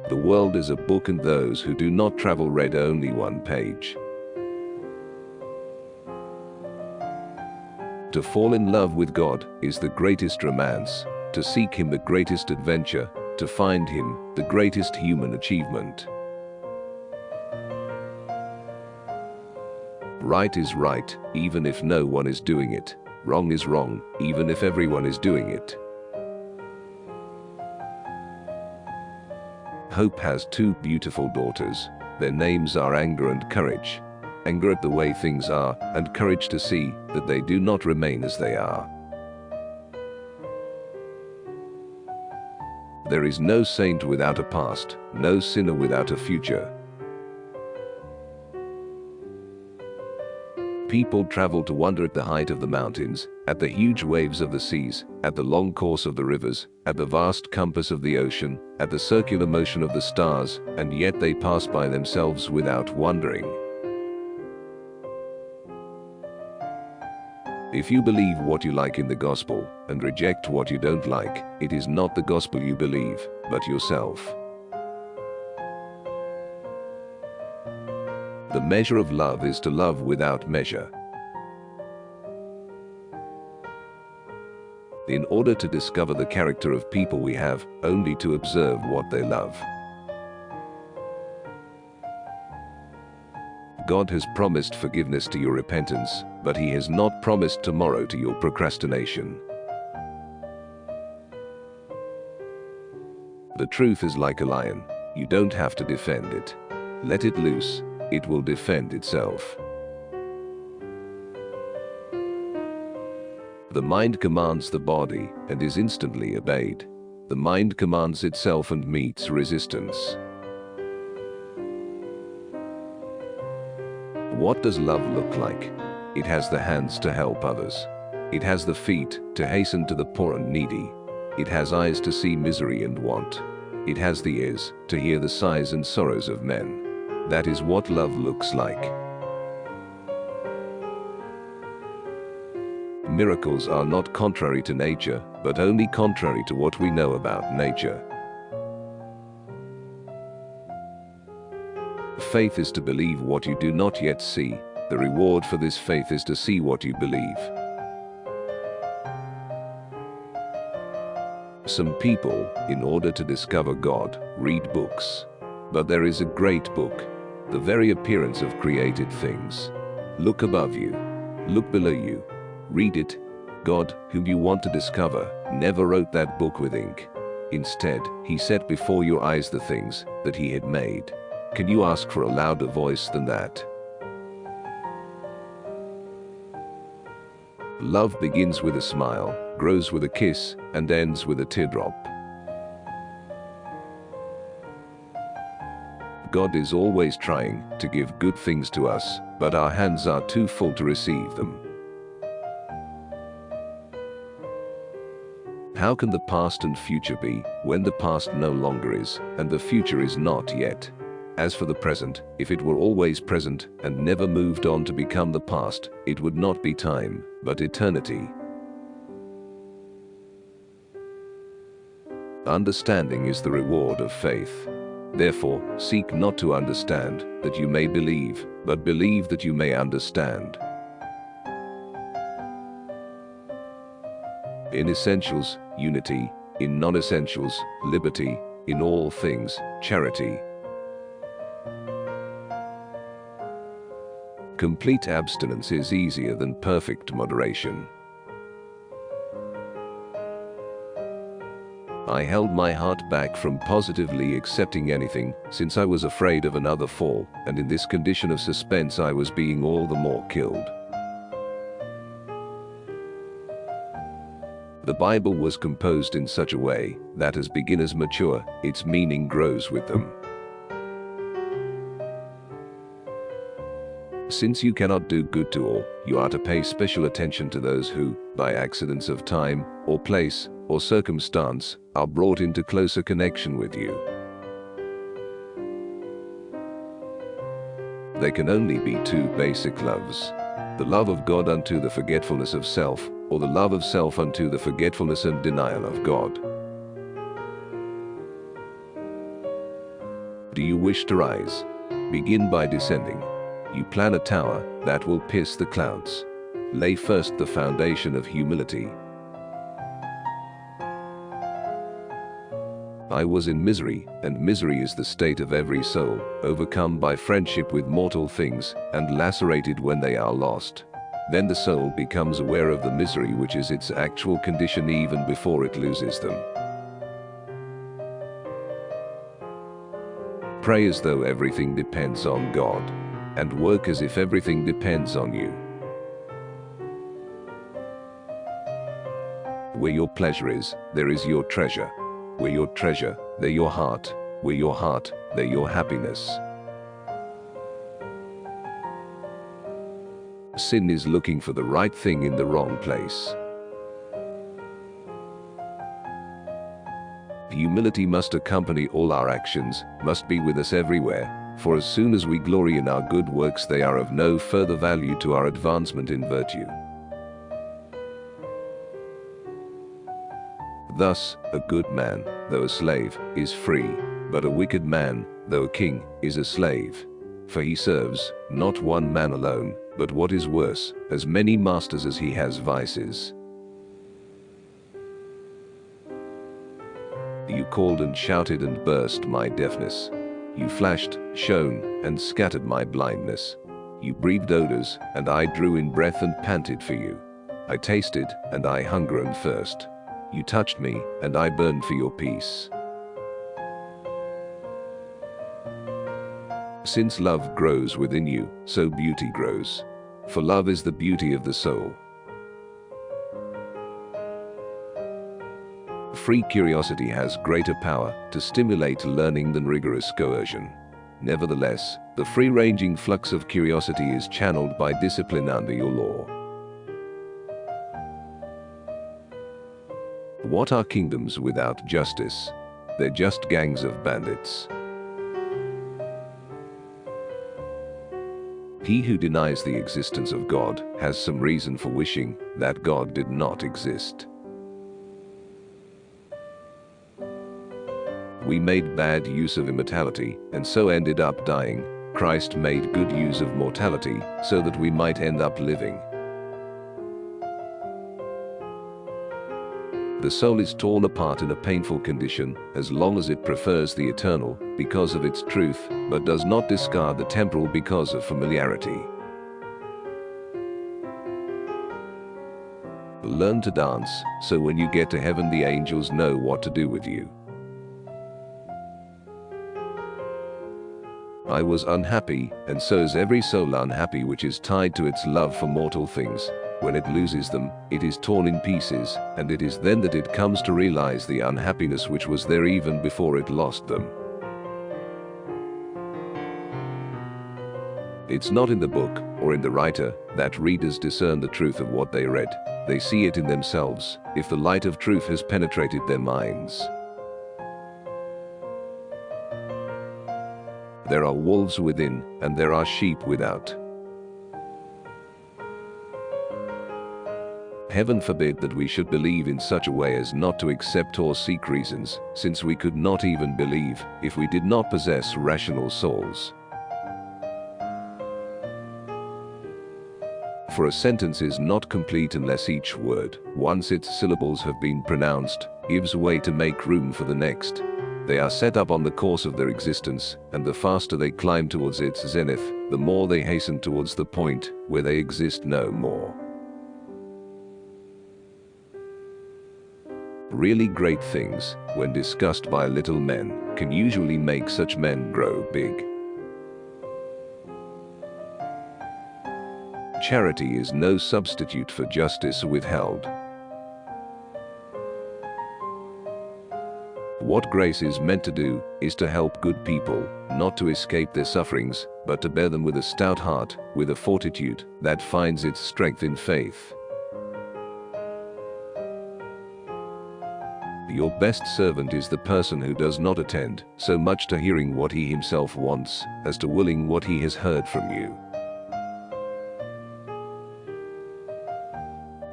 The world is a book, and those who do not travel read only one page. To fall in love with God is the greatest romance, to seek Him the greatest adventure, to find Him the greatest human achievement. Right is right, even if no one is doing it. Wrong is wrong, even if everyone is doing it. Hope has two beautiful daughters. Their names are Anger and Courage. Anger at the way things are, and courage to see that they do not remain as they are. There is no saint without a past, no sinner without a future. People travel to wonder at the height of the mountains, at the huge waves of the seas, at the long course of the rivers, at the vast compass of the ocean, at the circular motion of the stars, and yet they pass by themselves without wondering. If you believe what you like in the gospel, and reject what you don't like, it is not the gospel you believe, but yourself. The measure of love is to love without measure. In order to discover the character of people, we have only to observe what they love. God has promised forgiveness to your repentance, but He has not promised tomorrow to your procrastination. The truth is like a lion. You don't have to defend it. Let it loose. It will defend itself. The mind commands the body and is instantly obeyed. The mind commands itself and meets resistance. What does love look like? It has the hands to help others. It has the feet to hasten to the poor and needy. It has eyes to see misery and want. It has the ears to hear the sighs and sorrows of men. That is what love looks like. Miracles are not contrary to nature, but only contrary to what we know about nature. Faith is to believe what you do not yet see. The reward for this faith is to see what you believe. Some people, in order to discover God, read books. But there is a great book, the very appearance of created things. Look above you. Look below you. Read it. God, whom you want to discover, never wrote that book with ink. Instead, He set before your eyes the things that He had made. Can you ask for a louder voice than that? Love begins with a smile, grows with a kiss, and ends with a teardrop. God is always trying to give good things to us, but our hands are too full to receive them. How can the past and future be, when the past no longer is, and the future is not yet? As for the present, if it were always present, and never moved on to become the past, it would not be time, but eternity. Understanding is the reward of faith. Therefore, seek not to understand, that you may believe, but believe that you may understand. In essentials, unity; in non-essentials, liberty; in all things, charity. Complete abstinence is easier than perfect moderation. I held my heart back from positively accepting anything, since I was afraid of another fall, and in this condition of suspense I was being all the more killed. The Bible was composed in such a way that as beginners mature, its meaning grows with them. Since you cannot do good to all, you are to pay special attention to those who, by accidents of time, or place, or circumstance, are brought into closer connection with you. There can only be two basic loves: the love of God unto the forgetfulness of self, or the love of self unto the forgetfulness and denial of God. Do you wish to rise? Begin by descending. You plan a tower that will pierce the clouds. Lay first the foundation of humility. I was in misery, and misery is the state of every soul, overcome by friendship with mortal things, and lacerated when they are lost. Then the soul becomes aware of the misery which is its actual condition even before it loses them. Pray as though everything depends on God, and work as if everything depends on you. Where your pleasure is, there is your treasure. Where your treasure, there your heart. Where your heart, there your happiness. Sin is looking for the right thing in the wrong place. Humility must accompany all our actions, must be with us everywhere, for as soon as we glory in our good works, they are of no further value to our advancement in virtue. Thus, a good man, though a slave, is free, but a wicked man, though a king, is a slave. For he serves, not one man alone, but what is worse, as many masters as he has vices. You called and shouted and burst my deafness. You flashed, shone, and scattered my blindness. You breathed odors, and I drew in breath and panted for you. I tasted, and I hunger and thirst. You touched me, and I burned for your peace. Since love grows within you, so beauty grows. For love is the beauty of the soul. Free curiosity has greater power to stimulate learning than rigorous coercion. Nevertheless, the free-ranging flux of curiosity is channeled by discipline under your law. What are kingdoms without justice? They're just gangs of bandits. He who denies the existence of God has some reason for wishing that God did not exist. We made bad use of immortality and so ended up dying. Christ made good use of mortality so that we might end up living. The soul is torn apart in a painful condition as long as it prefers the eternal because of its truth, but does not discard the temporal because of familiarity. Learn to dance, so when you get to heaven the angels know what to do with you. I was unhappy, and so is every soul unhappy which is tied to its love for mortal things. When it loses them, it is torn in pieces, and it is then that it comes to realize the unhappiness which was there even before it lost them. It's not in the book, or in the writer, that readers discern the truth of what they read. They see it in themselves, if the light of truth has penetrated their minds. There are wolves within, and there are sheep without. Heaven forbid that we should believe in such a way as not to accept or seek reasons, since we could not even believe if we did not possess rational souls. For a sentence is not complete unless each word, once its syllables have been pronounced, gives way to make room for the next. They are set up on the course of their existence, and the faster they climb towards its zenith, the more they hasten towards the point where they exist no more. Really great things, when discussed by little men, can usually make such men grow big. Charity is no substitute for justice withheld. What grace is meant to do is to help good people, not to escape their sufferings, but to bear them with a stout heart, with a fortitude that finds its strength in faith. Your best servant is the person who does not attend so much to hearing what he himself wants, as to willing what he has heard from you.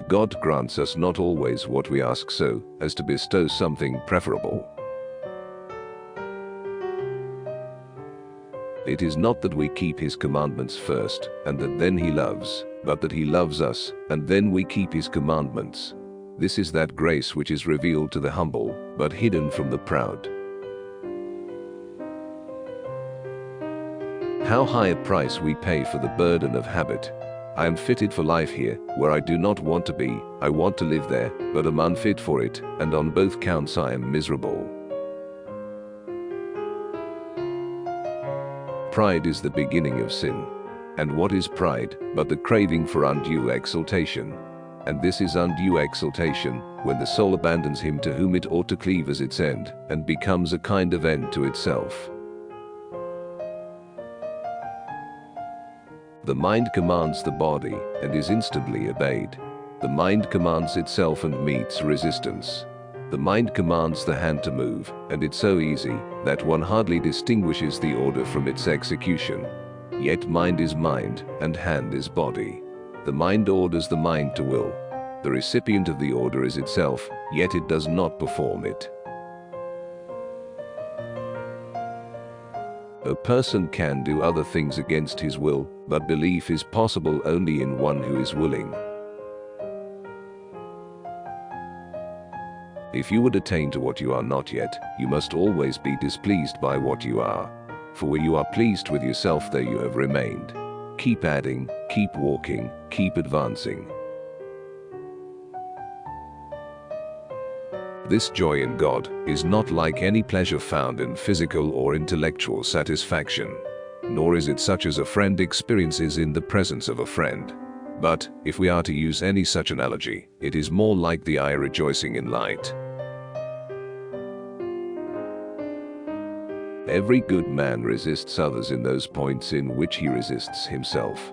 God grants us not always what we ask so as to bestow something preferable. It is not that we keep his commandments first, and that then he loves, but that he loves us, and then we keep his commandments. This is that grace which is revealed to the humble, but hidden from the proud. How high a price we pay for the burden of habit. I am fitted for life here, where I do not want to be. I want to live there, but am unfit for it, and on both counts I am miserable. Pride is the beginning of sin. And what is pride, but the craving for undue exaltation? And this is undue exaltation, when the soul abandons him to whom it ought to cleave as its end, and becomes a kind of end to itself. The mind commands the body, and is instantly obeyed. The mind commands itself and meets resistance. The mind commands the hand to move, and it's so easy, that one hardly distinguishes the order from its execution. Yet mind is mind, and hand is body. The mind orders the mind to will. The recipient of the order is itself, yet it does not perform it. A person can do other things against his will, but belief is possible only in one who is willing. If you would attain to what you are not yet, you must always be displeased by what you are. For where you are pleased with yourself, there you have remained. Keep adding, keep walking, keep advancing. This joy in God is not like any pleasure found in physical or intellectual satisfaction, nor is it such as a friend experiences in the presence of a friend. But, if we are to use any such analogy, it is more like the eye rejoicing in light. Every good man resists others in those points in which he resists himself.